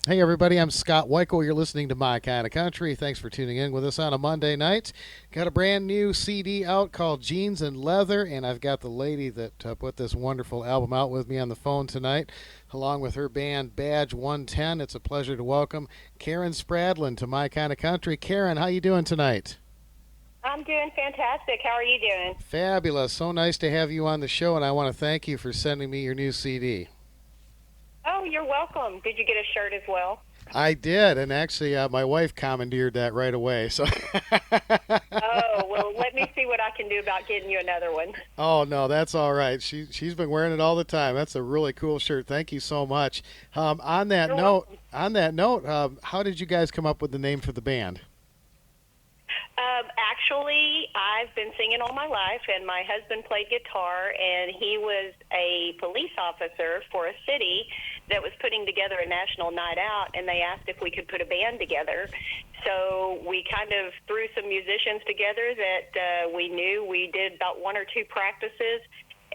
Hey, everybody, I'm Scott Wikle. You're listening to My Kind of Country. Thanks for tuning in with us on a Monday night. Got a brand new CD out called Jeans and Leather, and I've got the lady that put this wonderful album out with me on the phone tonight, along with her band Badge 110. It's a pleasure to welcome Karen Spradlin to My Kind of Country. Karen, how you doing tonight? I'm doing fantastic. How are you doing? Fabulous. So nice to have you on the show, and I want to thank you for sending me your new CD. Oh, you're welcome. Did you get a shirt as well? I did, and actually, my wife commandeered that right away. So, Oh, well, let me see what I can do about getting you another one. oh no, that's all right. She's been wearing it all the time. That's a really cool shirt. Thank you so much. On that You're note, welcome. how did you guys come up with the name for the band? Actually, I've been singing all my life, and my husband played guitar, and he was a police officer for a city that was putting together a national night out, and they asked if we could put a band together. So we kind of threw some musicians together that we knew. We did about one or two practices,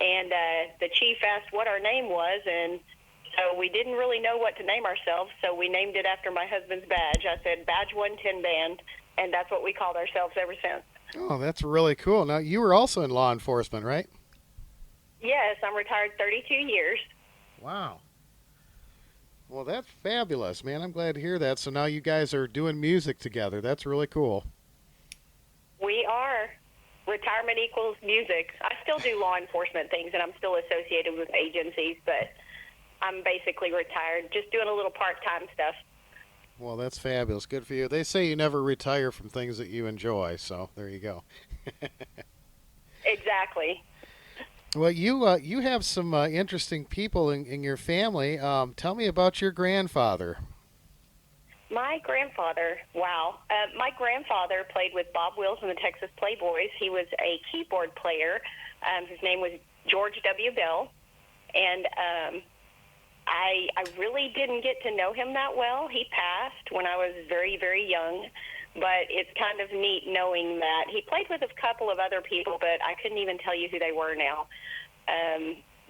and the chief asked what our name was, and so we didn't really know what to name ourselves, so we named it after my husband's badge. I said Badge 110 Band, and that's what we called ourselves ever since. Oh, that's really cool. Now you were also in law enforcement, right? Yes, I'm retired 32 years. Wow. Well, that's fabulous, man. I'm glad to hear that. So now you guys are doing music together. That's really cool. We are. Retirement equals music. I still do law enforcement things, and I'm still associated with agencies, but I'm basically retired, just doing a little part-time stuff. Well, that's fabulous. Good for you. They say you never retire from things that you enjoy, so there you go. Exactly. Well, you have some interesting people in your family. Tell me about your grandfather. My grandfather, wow. My grandfather played with Bob Wills and the Texas Playboys. He was a keyboard player. His name was George W. Bell, and I really didn't get to know him that well. He passed when I was very, very young, but it's kind of neat knowing that he played with a couple of other people, but I couldn't even tell you who they were now.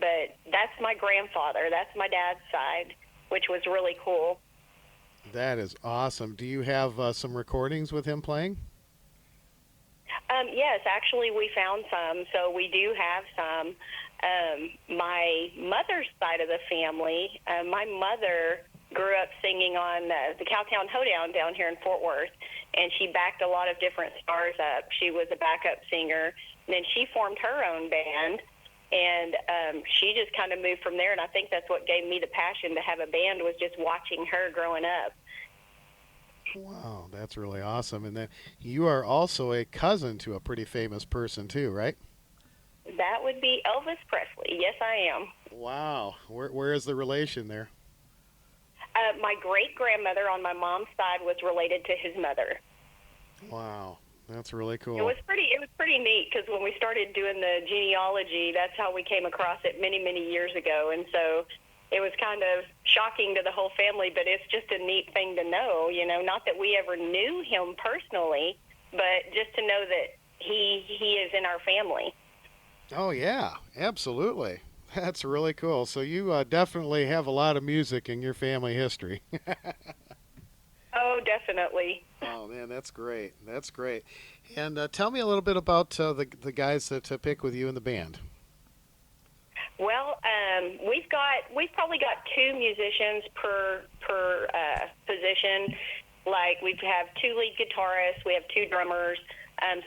But that's my grandfather. That's my dad's side, which was really cool. That is awesome. Do you have some recordings with him playing? Yes, actually, we found some. So we do have some. My mother's side of the family, my mother grew up singing on the Cowtown Hoedown down here in Fort Worth, and she backed a lot of different stars up. She was a backup singer. And then she formed her own band, and she just kind of moved from there. And I think that's what gave me the passion to have a band, was just watching her growing up. Wow, that's really awesome. And then you are also a cousin to a pretty famous person too, right? That would be Elvis Presley. Yes, I am. Wow. Where is the relation there? My great grandmother on my mom's side was related to his mother. Wow, that's really It cool. was pretty. It was pretty neat because when we started doing the genealogy, that's how we came across it many, many years ago. And so it was kind of shocking to the whole family, but it's just a neat thing to know. You know, not that we ever knew him personally, but just to know that he is in our family. Oh yeah, absolutely. That's really cool. So you definitely have a lot of music in your family history. Oh, definitely. Oh man, that's great. That's great. And tell me a little bit about the guys that pick with you in the band. Well, we've probably got two musicians per position. Like we have two lead guitarists, we have two drummers,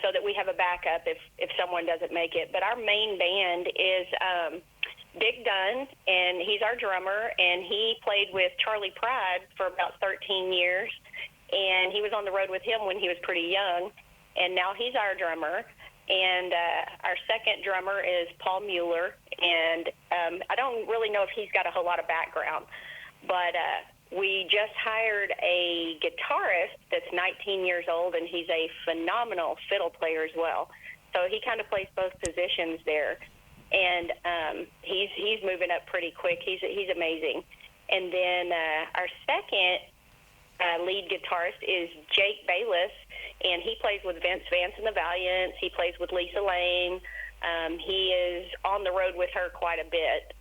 so that we have a backup if someone doesn't make it. But our main band is Big Dunn, and he's our drummer, and he played with Charlie Pride for about 13 years, and he was on the road with him when he was pretty young, and now he's our drummer. And our second drummer is Paul Mueller, and I don't really know if he's got a whole lot of background, but we just hired a guitarist that's 19 years old, and he's a phenomenal fiddle player as well. So he kind of plays both positions there, and he's moving up pretty quick. He's amazing. And then our second lead guitarist is Jake Bayless, and he plays with Vince Vance and the Valiants. He plays with Lisa Lane. He is on the road with her quite a bit.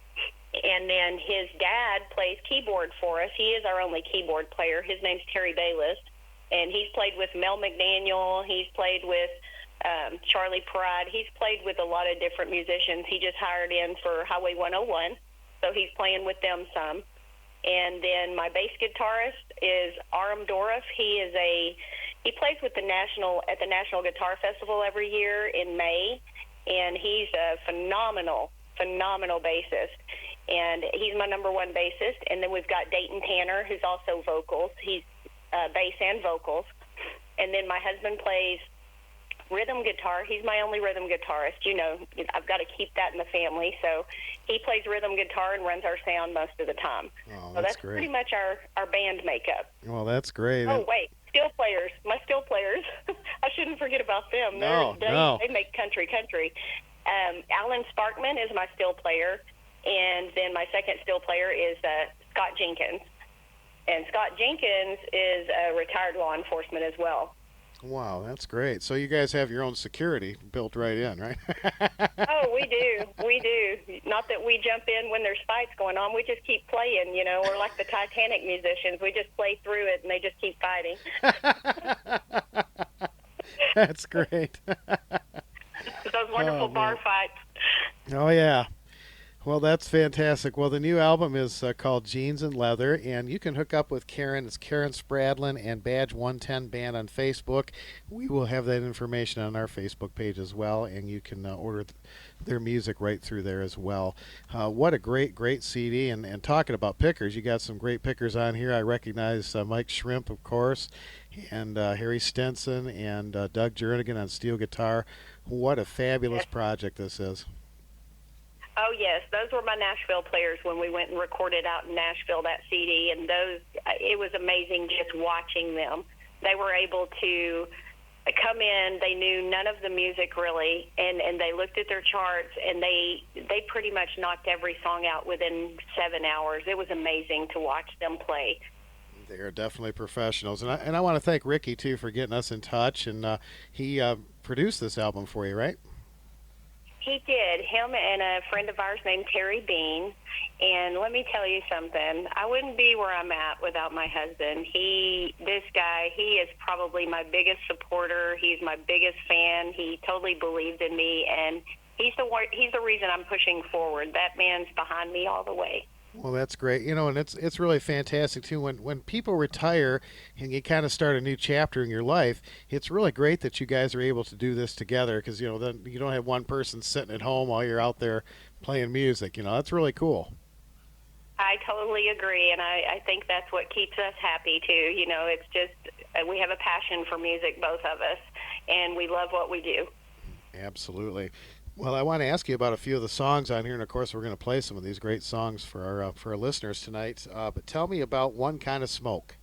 And then his dad plays keyboard for us. He is our only keyboard player. His name's Terry Bayless, and he's played with Mel McDaniel. He's played with Charlie Pride. He's played with a lot of different musicians. He just hired in for Highway 101, so he's playing with them some. And then my bass guitarist is Aram Dorff. He plays with at the National Guitar Festival every year in May, and he's a phenomenal bassist. And he's my number one bassist. And then we've got Dayton Tanner, who's also vocals. He's bass and vocals. And then my husband plays rhythm guitar. He's my only rhythm guitarist. You know, I've got to keep that in the family. So he plays rhythm guitar and runs our sound most of the time. Oh, so that's great. Pretty much our band makeup. Well, that's great. Oh, wait. Steel players. My steel players. I shouldn't forget about them. They make country. Alan Sparkman is my steel player. And then my second steel player is Scott Jenkins. And Scott Jenkins is a retired law enforcement as well. Wow, that's great. So you guys have your own security built right in, right? Oh, we do. Not that we jump in when there's fights going on. We just keep playing, you know. We're like the Titanic musicians. We just play through it, and they just keep fighting. That's great. Those wonderful bar fights. Oh, yeah. Well, that's fantastic. Well, the new album is called Jeans and Leather, and you can hook up with Karen. It's Karen Spradlin and Badge 110 Band on Facebook. We will have that information on our Facebook page as well, and you can order their music right through there as well. What a great CD. And talking about pickers, you got some great pickers on here. I recognize Mike Shrimp, of course, and Harry Stenson, and Doug Jernigan on steel guitar. What a fabulous project this is. Oh, yes. Those were my Nashville players when we went and recorded out in Nashville, that CD. And it was amazing just watching them. They were able to come in. They knew none of the music really, and they looked at their charts, and they pretty much knocked every song out within 7 hours. It was amazing to watch them play. They are definitely professionals. And I want to thank Ricky, too, for getting us in touch. And he produced this album for you, right? He did. Him and a friend of ours named Terry Bean. And let me tell you something. I wouldn't be where I'm at without my husband. This guy, he is probably my biggest supporter. He's my biggest fan. He totally believed in me, and he's the reason I'm pushing forward. That man's behind me all the way. Well, that's great. You know, and it's really fantastic, too. When people retire and you kind of start a new chapter in your life, it's really great that you guys are able to do this together because, you know, then you don't have one person sitting at home while you're out there playing music. You know, that's really cool. I totally agree, and I think that's what keeps us happy, too. You know, it's just we have a passion for music, both of us, and we love what we do. Absolutely. Well, I want to ask you about a few of the songs on here, and of course, we're going to play some of these great songs for our listeners tonight. But tell me about One Kind of Smoke.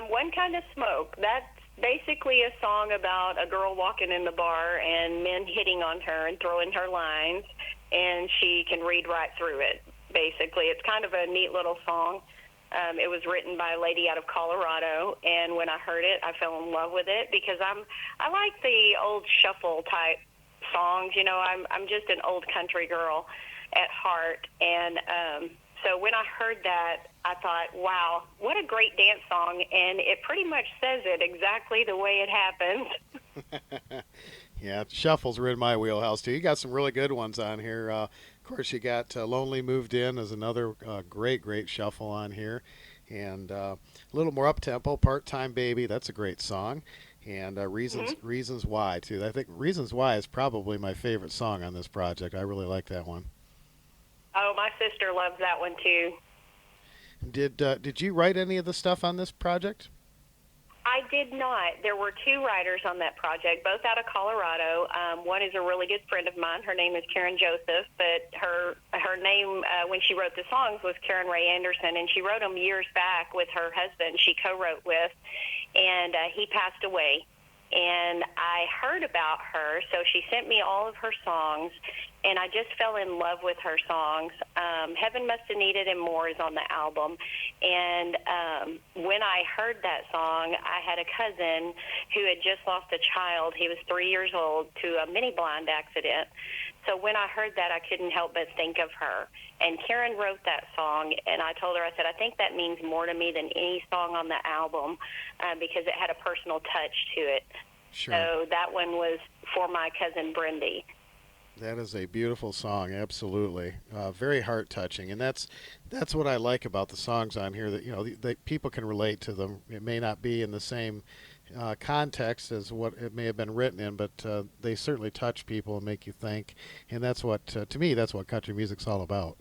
One Kind of Smoke. That's basically a song about a girl walking in the bar and men hitting on her and throwing her lines, and she can read right through it. Basically, it's kind of a neat little song. It was written by a lady out of Colorado, and when I heard it, I fell in love with it because I like the old shuffle type songs. You know, I'm just an old country girl at heart, and so when I heard that, I thought, wow, what a great dance song, and it pretty much says it exactly the way it happens. Yeah, shuffles are in my wheelhouse too. You got some really good ones on here. Of course, you got Lonely Moved In as another great shuffle on here, and a little more up-tempo, Part-Time Baby. That's a great song. And Reasons Why, too. I think Reasons Why is probably my favorite song on this project. I really like that one. Oh, my sister loves that one, too. Did you write any of the stuff on this project? I did not. There were two writers on that project, both out of Colorado. One is a really good friend of mine. Her name is Karen Joseph, but her name when she wrote the songs was Karen Ray Anderson, and she wrote them years back with her husband she co-wrote with, and he passed away. And I heard about her, so she sent me all of her songs, and I just fell in love with her songs. Heaven Must Have Needed and More is on the album. And when I heard that song, I had a cousin who had just lost a child. He was 3 years old to a mini blind accident. So when I heard that, I couldn't help but think of her. And Karen wrote that song, and I told her, I said, I think that means more to me than any song on the album because it had a personal touch to it. Sure. So that one was for my cousin Brendy. That is a beautiful song, absolutely. Very heart-touching, and that's what I like about the songs on here, that, you know, that people can relate to them. It may not be in the same context as what it may have been written in, but they certainly touch people and make you think, and that's what, to me, that's what country music's all about.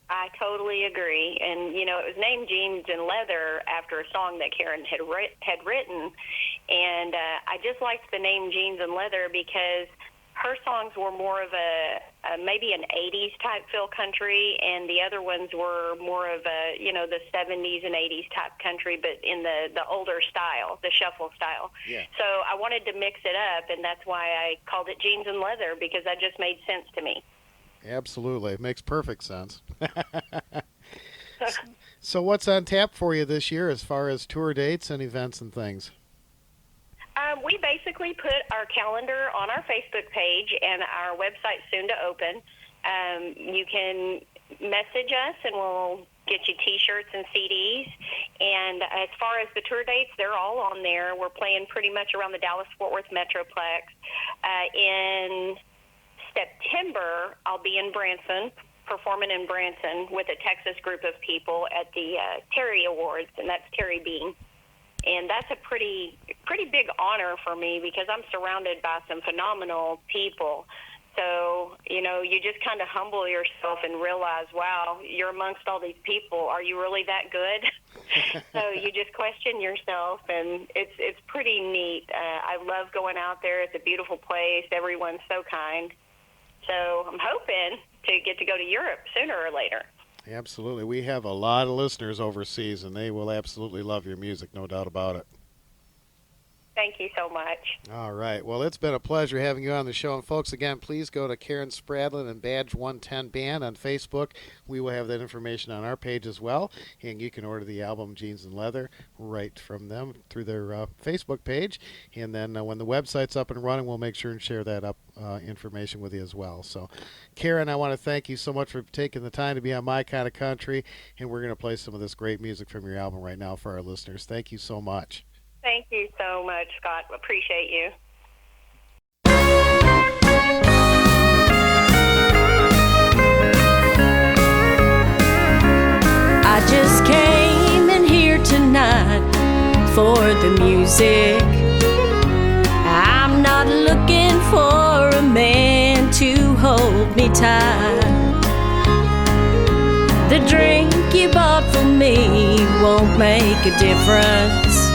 I totally agree. And, you know, it was named Jeans and Leather after a song that Karen had written, and I just liked the name Jeans and Leather because her songs were more of a maybe an 80s type feel country, and the other ones were more of a, you know, the 70s and 80s type country, but in the older style, the shuffle style. Yeah. So I wanted to mix it up, and that's why I called it Jeans and Leather, because that just made sense to me. Absolutely. It makes perfect sense. So what's on tap for you this year as far as tour dates and events and things? We basically put our calendar on our Facebook page, and our website's soon to open. You can message us, and we'll get you T-shirts and CDs. And as far as the tour dates, they're all on there. We're playing pretty much around the Dallas-Fort Worth Metroplex. In September, I'll be in Branson, performing in Branson with a Texas group of people at the Terry Awards, and that's Terry Bean. And that's a pretty big honor for me because I'm surrounded by some phenomenal people. So, you know, you just kind of humble yourself and realize, wow, you're amongst all these people. Are you really that good? So you just question yourself, and it's pretty neat. I love going out there. It's a beautiful place. Everyone's so kind. So I'm hoping to get to go to Europe sooner or later. Absolutely. We have a lot of listeners overseas, and they will absolutely love your music, no doubt about it. Thank you so much. All right. Well, it's been a pleasure having you on the show. And, folks, again, please go to Karen Spradlin and Badge 110 Band on Facebook. We will have that information on our page as well. And you can order the album Jeans and Leather right from them through their Facebook page. And then when the website's up and running, we'll make sure and share that information with you as well. So, Karen, I want to thank you so much for taking the time to be on My Kind of Country. And we're going to play some of this great music from your album right now for our listeners. Thank you so much. Thank you so much, Scott. Appreciate you. I just came in here tonight for the music. I'm not looking for a man to hold me tight. The drink you bought for me won't make a difference,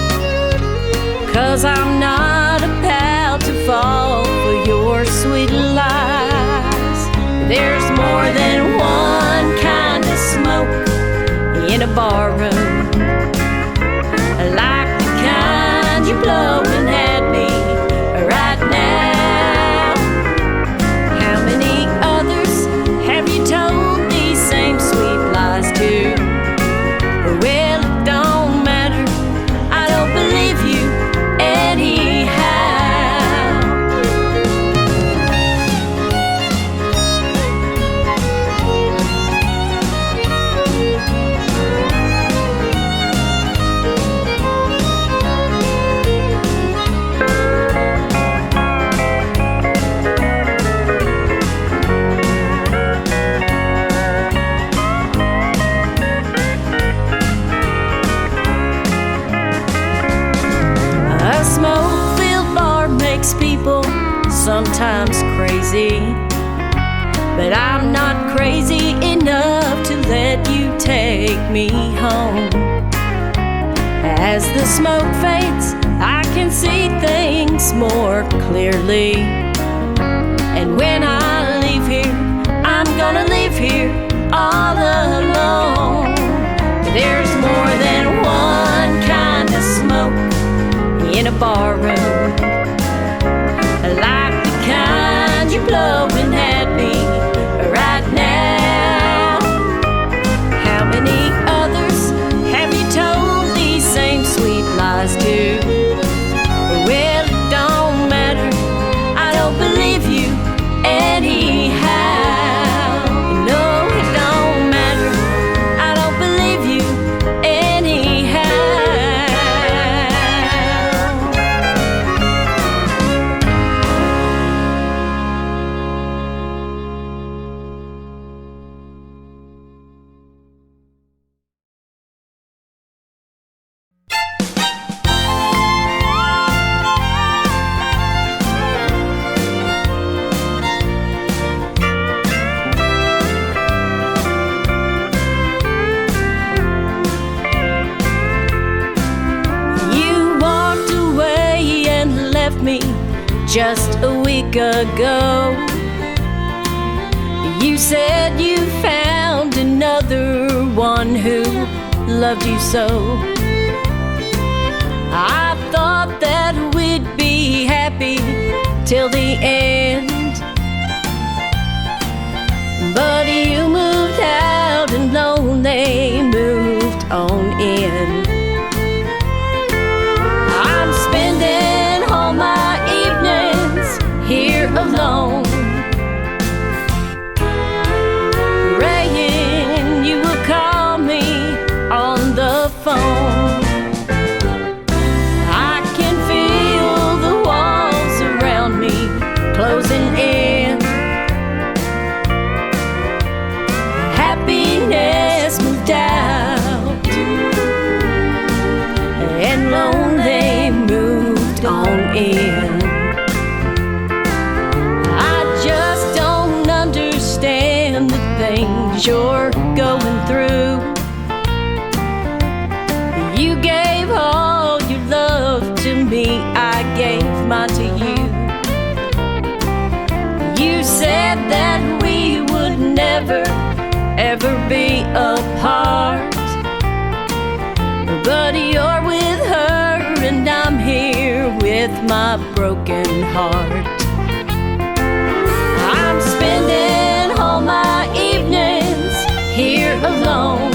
'cause I'm not about to fall for your sweet lies. There's more than one kind of smoke in a barroom, like the kind you're blowing at me right now. How many others have you told these same sweet lies to? Well, it don't matter, I don't believe you anyhow. A smoke-filled bar makes people sometimes crazy, but I'm not crazy enough to let you take me home. As the smoke fades, I can see things more clearly, and when I leave here, I'm gonna leave here all alone. There's more than one kind of smoke in a barroom, like the kind you're blowing at me just a week ago. You said you found another one who loved you so. I thought that we'd be happy till the end, but you moved out and lonely moved on in. I'm spending all my evenings here alone, praying you will call me on the phone. I can feel the walls around me closing in. Happiness moved out and lonely moved on in. I just don't understand the things you're going through. You gave all your love to me, I gave mine to you. You said that we would never, ever be apart, but you're with her and I'm here with my broken heart. I'm spending all my evenings here alone,